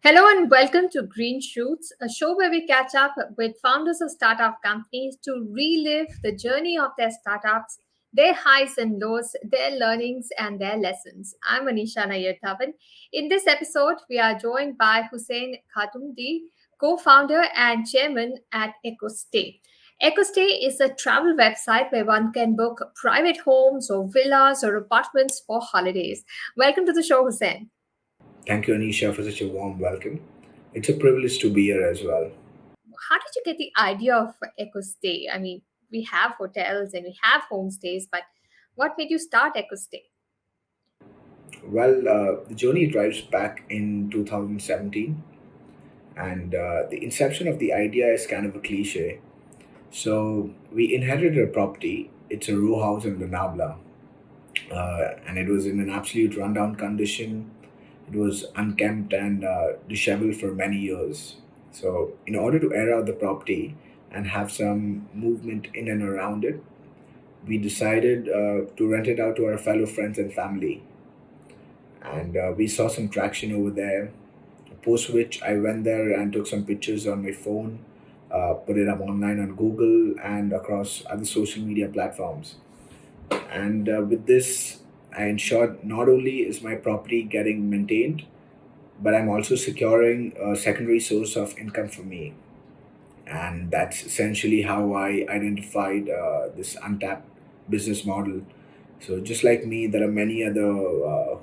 Hello and welcome to Green Shoots, a show where we catch up with founders of startup companies to relive the journey of their startups, their highs and lows, their learnings and their lessons. I'm Anisha Nayar Dhawan. In this episode, we are joined by Husain Khatumdi, co-founder and chairman at Ekostay. Ekostay is a travel website where one can book private homes or villas or apartments for holidays. Welcome to the show, Hussein. Thank you, Anisha, for such a warm welcome. It's a privilege to be here as well. How did you get the idea of EcoStay? I mean, we have hotels and we have homestays, but what made you start EcoStay? The journey drives back in 2017, and the inception of the idea is kind of a cliche. So, we inherited a property, it's a row house in Lonavala, and it was in an absolute rundown condition. It was unkempt and disheveled for many years. So, in order to air out the property and have some movement in and around it, we decided to rent it out to our fellow friends and family. And we saw some traction over there. Post which I went there and took some pictures on my phone, put it up online on Google and across other social media platforms. And with this, I ensured not only is my property getting maintained, but I'm also securing a secondary source of income for me. And that's essentially how I identified this untapped business model. So, just like me, there are many other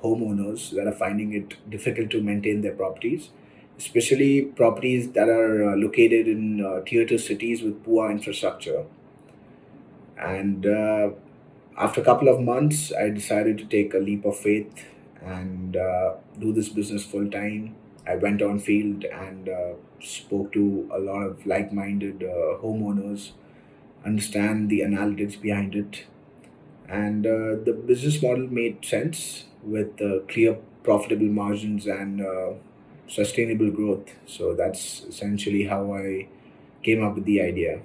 homeowners that are finding it difficult to maintain their properties, especially properties that are located in tier 2 cities with poor infrastructure. And after a couple of months, I decided to take a leap of faith and do this business full time. I went on field and spoke to a lot of like minded homeowners, understand the analytics behind it, and the business model made sense with clear profitable margins and sustainable growth. So that's essentially how I came up with the idea.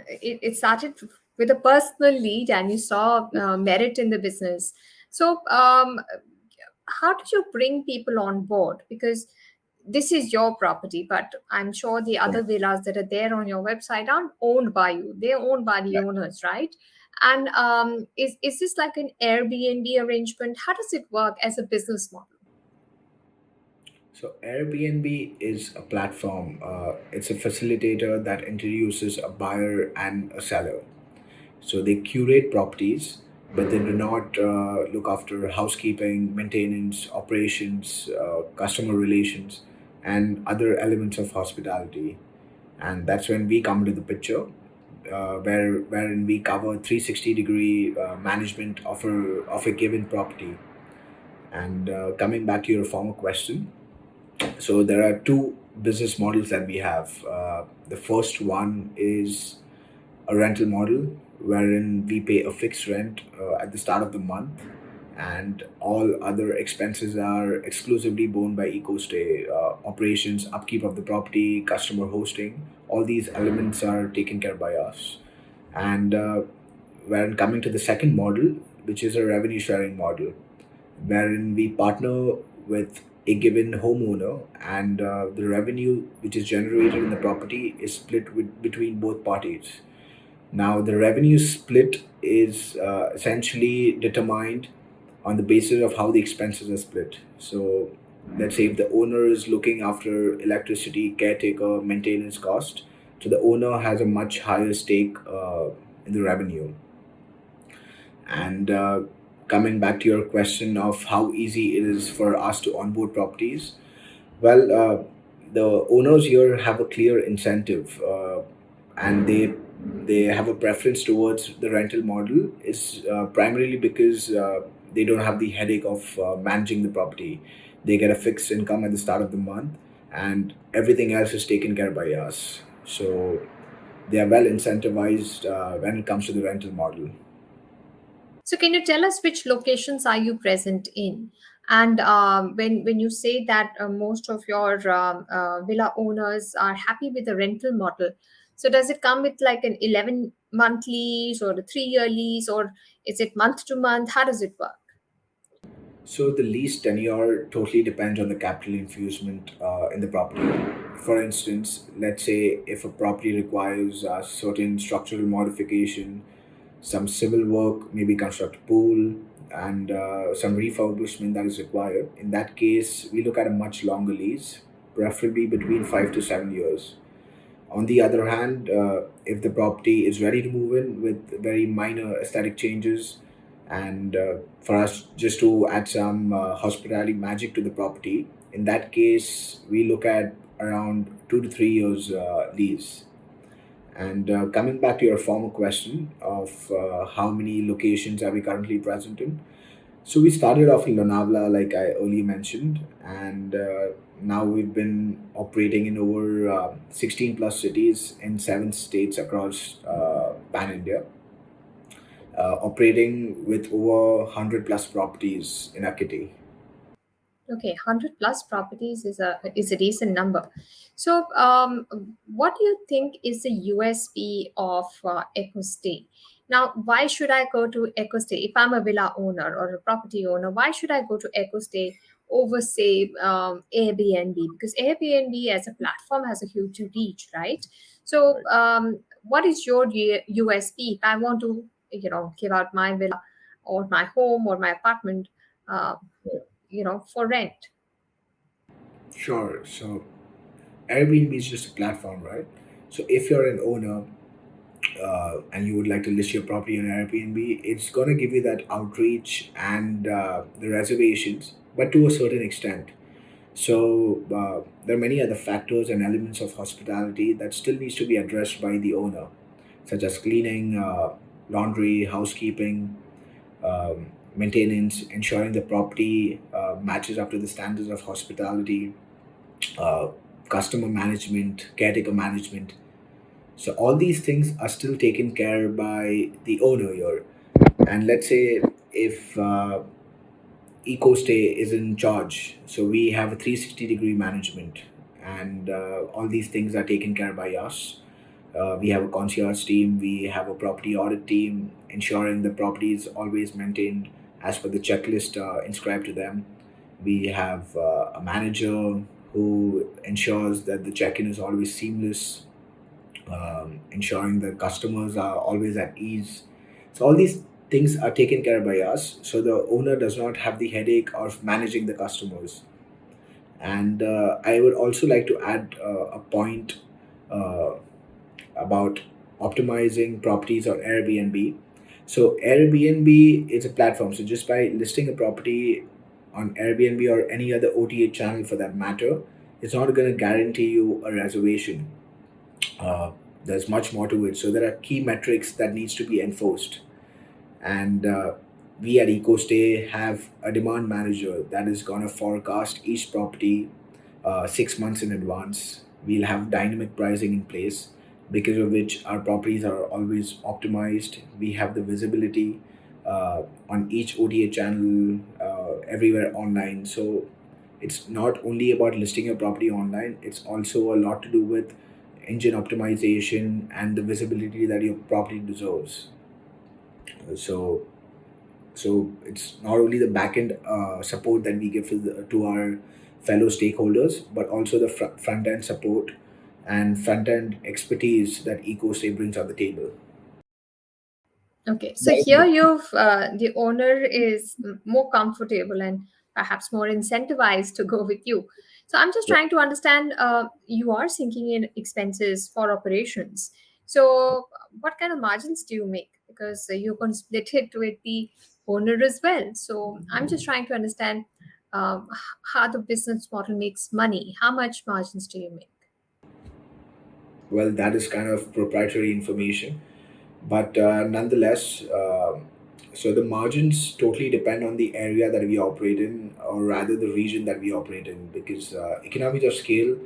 It started with a personal lead, and you saw merit in the business. So, how did you bring people on board? Because this is your property, but I'm sure the Right. other villas that are there on your website aren't owned by you. They're owned by the Right. owners, right? And is this like an Airbnb arrangement? How does it work as a business model? So Airbnb is a platform. It's a facilitator that introduces a buyer and a seller. So they curate properties, but they do not look after housekeeping, maintenance, operations, customer relations, and other elements of hospitality. And that's when we come into the picture, wherein we cover 360-degree management of a given property. And coming back to your former question, so there are two business models that we have. The first one is a rental model wherein we pay a fixed rent at the start of the month, and all other expenses are exclusively borne by EcoStay. Operations, upkeep of the property, customer hosting, all these elements are taken care by us. And when coming to the second model, which is a revenue sharing model, wherein we partner with a given homeowner, and the revenue which is generated in the property is split between both parties. Now, the revenue split is essentially determined on the basis of how the expenses are split. So, let's say if the owner is looking after electricity, caretaker, maintenance cost, so the owner has a much higher stake in the revenue. And coming back to your question of how easy it is for us to onboard properties, the owners here have a clear incentive, and they have a preference towards the rental model. Is primarily because they don't have the headache of managing the property. They get a fixed income at the start of the month, and everything else is taken care by us. So they are well incentivized when it comes to the rental model. So, can you tell us which locations are you present in? And when you say that most of your villa owners are happy with the rental model, so does it come with like an 11-month lease or a 3-year lease, or is it month to month? How does it work? So the lease tenure totally depends on the capital infusement in the property. For instance, let's say if a property requires a certain structural modification, some civil work, maybe construct a pool, and some refurbishment that is required. In that case, we look at a much longer lease, preferably between 5 to 7 years. On the other hand, if the property is ready to move in with very minor aesthetic changes, and for us just to add some hospitality magic to the property, in that case, we look at around 2 to 3 years lease. And coming back to your former question of how many locations are we currently present in, so we started off in Lonavala, like I earlier mentioned, and now we've been operating in over 16 plus cities in 7 states across pan India, operating with over 100 plus properties in our kitty. Okay, 100 plus properties is a decent number. So, what do you think is the USP of Ekostay? Now, why should I go to Ekostay if I'm a villa owner or a property owner? Why should I go to Ekostay over, say, Airbnb? Because Airbnb as a platform has a huge reach, right? So, Right. what is your USP if I want to, give out my villa or my home or my apartment? Uh, for rent. Sure. So Airbnb is just a platform, right? So if you're an owner and you would like to list your property on Airbnb, it's going to give you that outreach and the reservations, but to a certain extent. So there are many other factors and elements of hospitality that still needs to be addressed by the owner, such as cleaning, laundry, housekeeping, maintenance, ensuring the property matches up to the standards of hospitality, uh, customer management, caretaker management. So all these things are still taken care by the owner here. And let's say if Ecostay is in charge, so we have a 360-degree management, and all these things are taken care by us. We have a concierge team, we have a property audit team, ensuring the property is always maintained as per the checklist inscribed to them. We have a manager who ensures that the check-in is always seamless, ensuring that customers are always at ease. So all these things are taken care by us, so the owner does not have the headache of managing the customers. And I would also like to add a point uh, about optimizing properties on Airbnb. So Airbnb is a platform. So just by listing a property on Airbnb or any other OTA channel for that matter, it's not going to guarantee you a reservation. uh, there's much more to it. So there are key metrics that needs to be enforced, and we at EcoStay have a demand manager that is going to forecast each property 6 months in advance. We'll have dynamic pricing in place, because of which our properties are always optimized. We have the visibility on each OTA channel, everywhere online. So it's not only about listing your property online, it's also a lot to do with engine optimization and the visibility that your property deserves. So it's not only the backend support that we give to our fellow stakeholders, but also the front end support and front end expertise that EcoStay brings on the table. Okay, so here the owner is more comfortable and perhaps more incentivized to go with you. So I'm just trying to understand. You are sinking in expenses for operations. So what kind of margins do you make? Because you're going to split it with the owner as well. So I'm just trying to understand how the business model makes money. How much margins do you make? Well, that is kind of proprietary information, but nonetheless, so the margins totally depend on the area that we operate in, or rather the region that we operate in, because economies of scale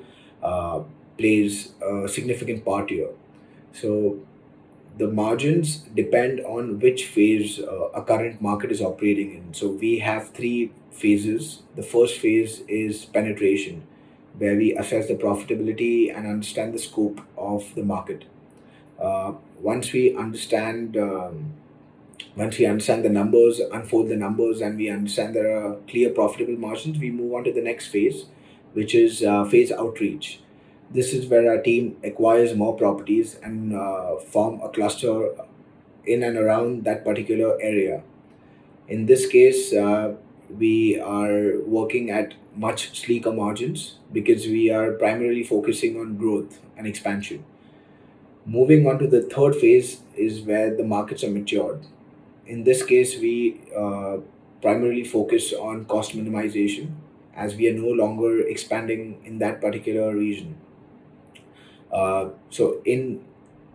uh, plays a significant part here. So the margins depend on which phase a current market is operating in. So we have three phases. The first phase is penetration, where we assess the profitability and understand the scope of the market. Once we understand Once we understand the numbers, unfold the numbers, and we understand there are clear profitable margins, we move on to the next phase, which is phase outreach. This is where our team acquires more properties and form a cluster in and around that particular area. In this case, we are working at much sleeker margins because we are primarily focusing on growth and expansion. Moving on to the third phase is where the markets are matured. In this case, we primarily focus on cost minimization as we are no longer expanding in that particular region. So, in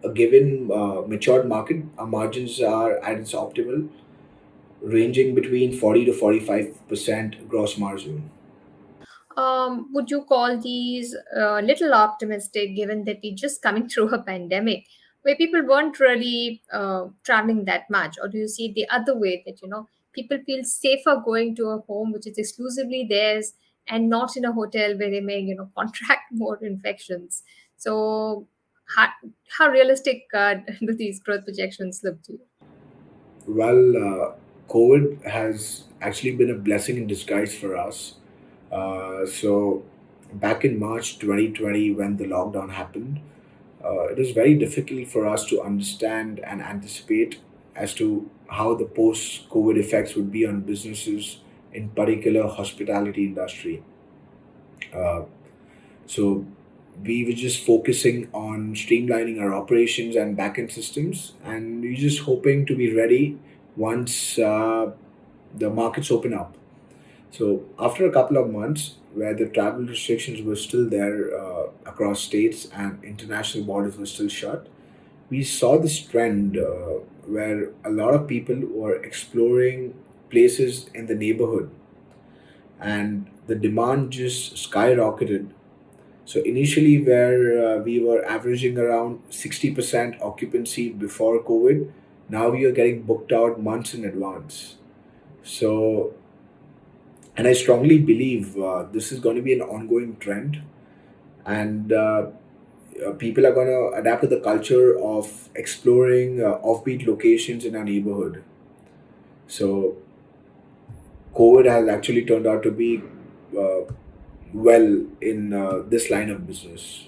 a given matured market, our margins are at its optimal, ranging between 40 to 45% gross margin. Would you call these little optimistic given that we're just coming through a pandemic where people weren't really traveling that much? Or do you see it the other way that, people feel safer going to a home which is exclusively theirs and not in a hotel where they may, contract more infections? So, how, how realistic do these growth projections look to you? Well, COVID has actually been a blessing in disguise for us. So, back in March 2020, when the lockdown happened, it was very difficult for us to understand and anticipate as to how the post-COVID effects would be on businesses, in particular hospitality industry. Uh, so we were just focusing on streamlining our operations and backend systems, and we were just hoping to be ready once the markets open up. So after a couple of months, where the travel restrictions were still there across states and international borders were still shut, we saw this trend where a lot of people were exploring places in the neighborhood, and the demand just skyrocketed. So initially, where we were averaging around 60% occupancy before COVID, now we are getting booked out months in advance. So, and I strongly believe this is going to be an ongoing trend, and people are going to adapt to the culture of exploring offbeat locations in our neighborhood. So, COVID has actually turned out to be uh, well in this line of business.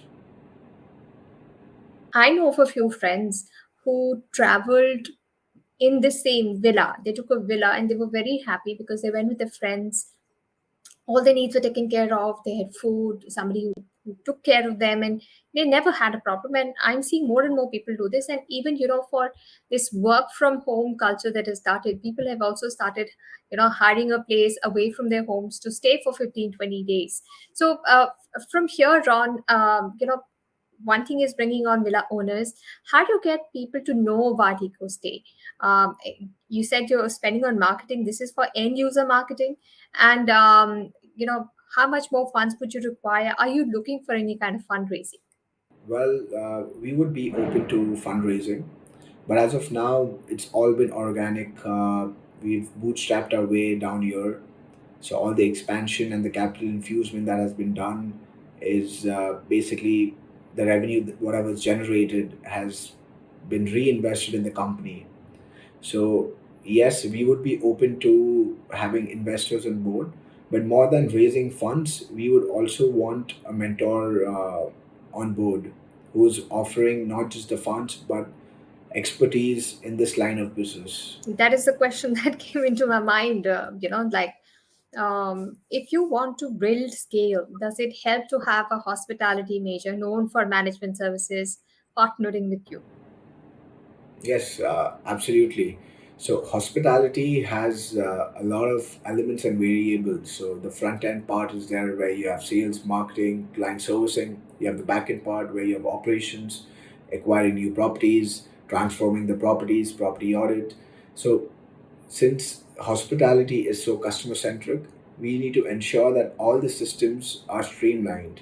I know of a few friends who traveled in the same villa. They took a villa and they were very happy because they went with their friends. All their needs were taken care of. They had food, somebody who took care of them, and they never had a problem. And I'm seeing more and more people do this. And even, for this work from home culture that has started, people have also started, hiring a place away from their homes to stay for 15, 20 days. So from here on, one thing is bringing on villa owners. How do you get people to know about EcoStay? Um, you said you're spending on marketing. This is for end user marketing, and how much more funds would you require? Are you looking for any kind of fundraising? Well, we would be open to fundraising, but as of now, it's all been organic. We've bootstrapped our way down here, so all the expansion and the capital infusement that has been done is basically the revenue, whatever's generated, has been reinvested in the company. So, yes, we would be open to having investors on board, but more than raising funds, we would also want a mentor on board who's offering not just the funds but expertise in this line of business. That is the question that came into my mind. Like, if you want to build scale, does it help to have a hospitality major known for management services partnering with you? Yes, absolutely. So hospitality has a lot of elements and variables. So the front end part is there where you have sales, marketing, client servicing. You have the back end part where you have operations, acquiring new properties, transforming the properties, property audit. So since hospitality is so customer centric, we need to ensure that all the systems are streamlined.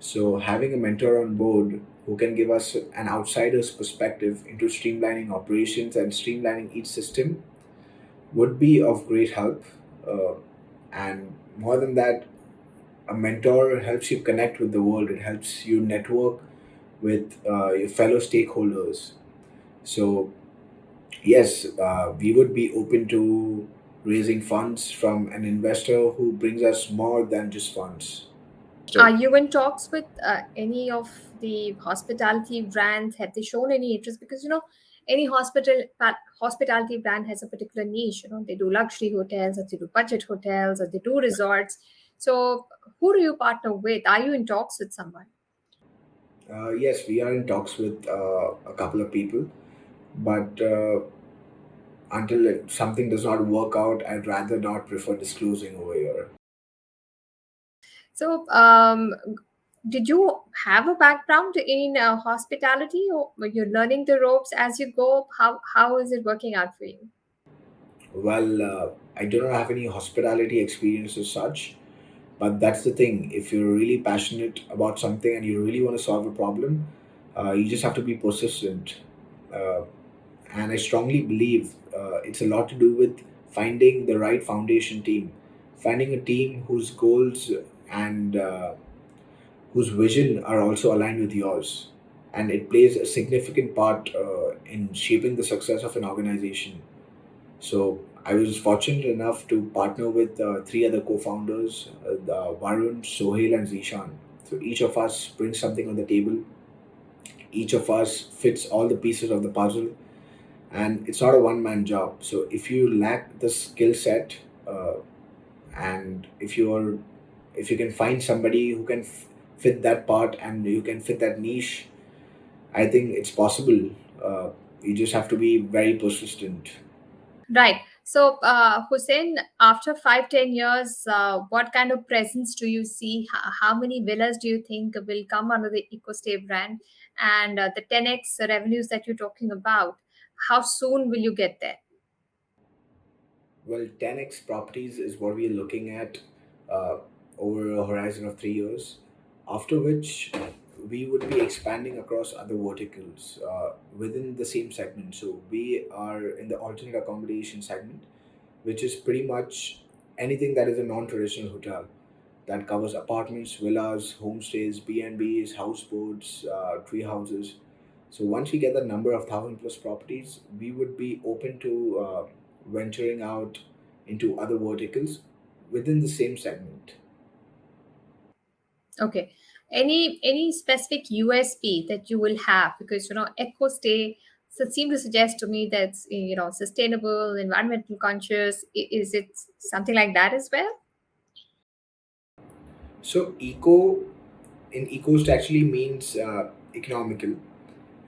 So, having a mentor on board who can give us an outsider's perspective into streamlining operations and streamlining each system would be of great help. Uh, and more than that, a mentor helps you connect with the world, it helps you network with your fellow stakeholders. So, Yes, we would be open to raising funds from an investor who brings us more than just funds. Are So, you in talks with any of the hospitality brands? Have they shown any interest? Because any hospitality brand has a particular niche. They do luxury hotels, or they do budget hotels, or they do resorts. So, who do you partner with? Are you in talks with someone? yes, we are in talks with a couple of people, but until something does not work out, I'd rather not prefer disclosing over here. So, did you have a background in hospitality, or were you learning the ropes as you go? How is it working out for you? Well, I do not have any hospitality experience as such, but that's the thing. If you're really passionate about something and you really want to solve a problem, you just have to be persistent. Uh, and I strongly believe it's a lot to do with finding the right foundation team, finding a team whose goals and whose vision are also aligned with yours. And it plays a significant part in shaping the success of an organization. So I was fortunate enough to partner with three other co-founders, Varun, Sohail, and Zishan. So each of us brings something on the table. Each of us fits all the pieces of the puzzle, and it's not a one-man job. So if you lack the skill set, uh, and if you can find somebody who can fit that part and you can fit that niche, I think it's possible. Uh, you just have to be very persistent. Right. So, Hussein, after 5-10 years, what kind of presence do you see? How many villas do you think will come under the EcoStay brand? And the 10x revenues that you're talking about, how soon will you get there? Well, 10x properties is what we are looking at uh, over a horizon of 3 years, after which we would be expanding across other verticals within the same segment. So we are in the alternate accommodation segment, which is pretty much anything that is a non-traditional hotel that covers apartments, villas, homestays, B&Bs, houseboats, tree houses. So once we get the number of 1,000 plus properties, we would be open to venturing out into other verticals within the same segment. Okay. Any specific USP that you will have? Because EcoStay seem to suggest to me that it's sustainable, environmental conscious. Is it something like that as well? So eco in ecost actually means economical,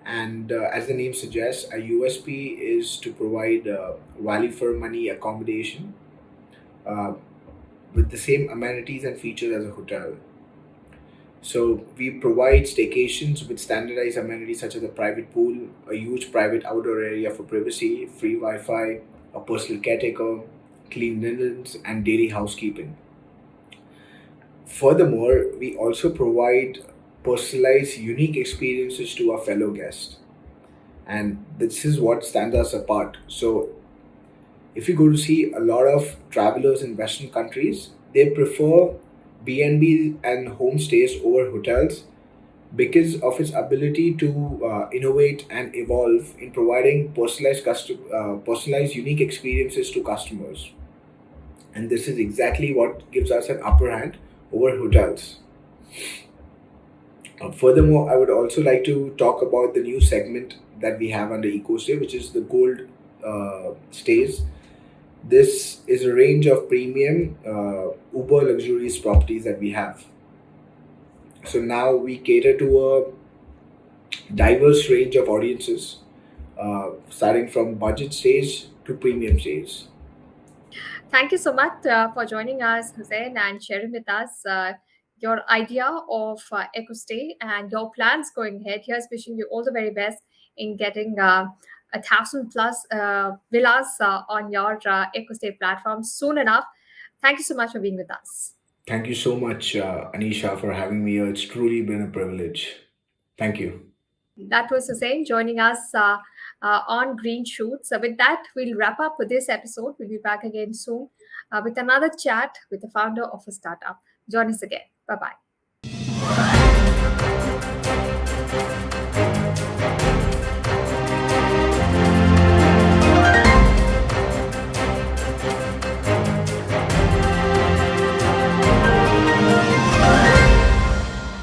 and as the name suggests, a USP is to provide value for money accommodation uh, with the same amenities and features as a hotel. So we provide staycations with standardized amenities such as a private pool, a huge private outdoor area for privacy, free Wi-Fi, a personal caretaker, clean linens, and daily housekeeping. Furthermore, we also provide personalized, unique experiences to our fellow guests, and this is what stands us apart. So if you go to see a lot of travelers in Western countries, they prefer B&B and homestays over hotels because of its ability to innovate and evolve in providing personalized unique experiences to customers. And this is exactly what gives us an upper hand over hotels. Furthermore, I would also like to talk about the new segment that we have under EcoStay, which is the gold stays. This is a range of premium uber luxurious properties that we have. So now we cater to a diverse range of audiences, starting from budget stage to premium stage. Thank you so much for joining us, Hussein, and sharing with us your idea of EcoStay and your plans going ahead. Here's wishing you all the very best in getting 1,000+ villas on your EcoStay platform soon enough. Thank you so much for being with us. Thank you so much, Anisha, for having me here. It's truly been a privilege. Thank you. That was Hussein joining us on Green Shoots. So, with that, we'll wrap up with this episode. We'll be back again soon with another chat with the founder of a startup. Join us again. Bye bye.